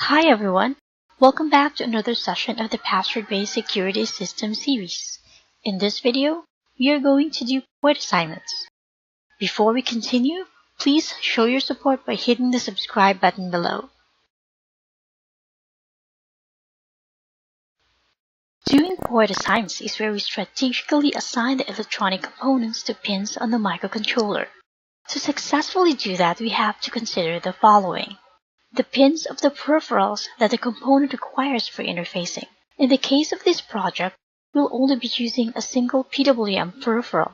Hi everyone, welcome back to another session of the Password-Based Security System series. In this video, we are going to do port assignments. Before we continue, please show your support by hitting the subscribe button below. Doing port assignments is where we strategically assign the electronic components to pins on the microcontroller. To successfully do that, we have to consider the following. The pins of the peripherals that the component requires for interfacing. In the case of this project, we'll only be using a single PWM peripheral.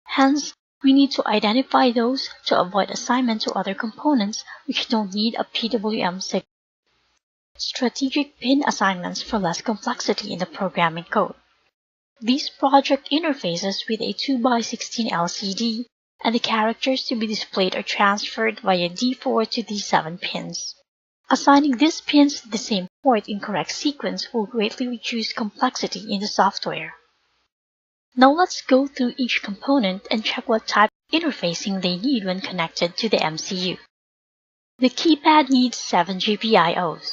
Hence, we need to identify those to avoid assignment to other components which don't need a PWM signal. Strategic pin assignments for less complexity in the programming code. These project interfaces with a 2x16 LCD, and the characters to be displayed are transferred via D4 to D7 pins. Assigning these pins to the same port in correct sequence will greatly reduce complexity in the software. Now let's go through each component and check what type of interfacing they need when connected to the MCU. The keypad needs 7 GPIOs.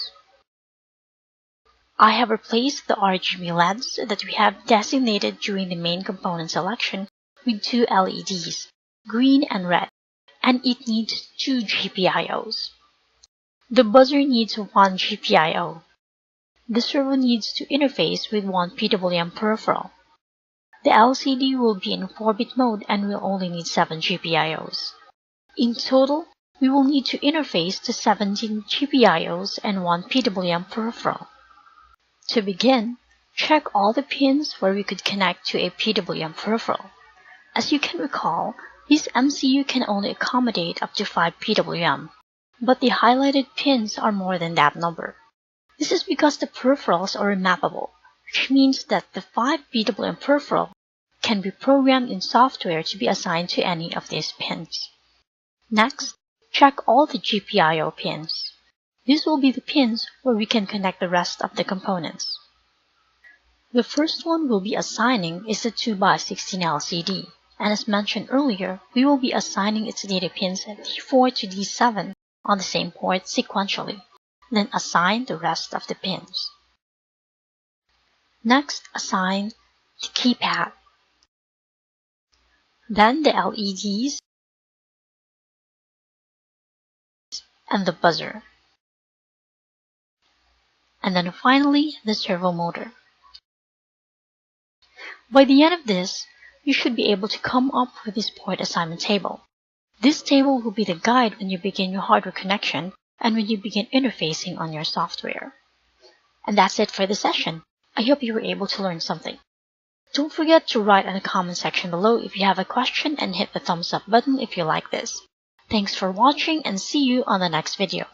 I have replaced the RGB LEDs that we have designated during the main component selection with 2 LEDs, green and red, and it needs 2 GPIOs. The buzzer needs 1 GPIO. The servo needs to interface with 1 PWM peripheral. The LCD will be in 4-bit mode and will only need 7 GPIOs. In total, we will need to interface to 17 GPIOs and 1 PWM peripheral. To begin, check all the pins where we could connect to a PWM peripheral. As you can recall, this MCU can only accommodate up to 5 PWM. But the highlighted pins are more than that number. This is because the peripherals are remappable, which means that the 5 PWM peripheral can be programmed in software to be assigned to any of these pins. Next, check all the GPIO pins. These will be the pins where we can connect the rest of the components. The first one we'll be assigning is the 2x16 LCD, and as mentioned earlier, we will be assigning its data pins D4 to D7 on the same port sequentially, then assign the rest of the pins. Next, assign the keypad, then the LEDs, and the buzzer, and then finally the servo motor. By the end of this, you should be able to come up with this port assignment table. This table will be the guide when you begin your hardware connection and when you begin interfacing on your software. And that's it for the session. I hope you were able to learn something. Don't forget to write in the comment section below if you have a question and hit the thumbs up button if you like this. Thanks for watching and see you on the next video.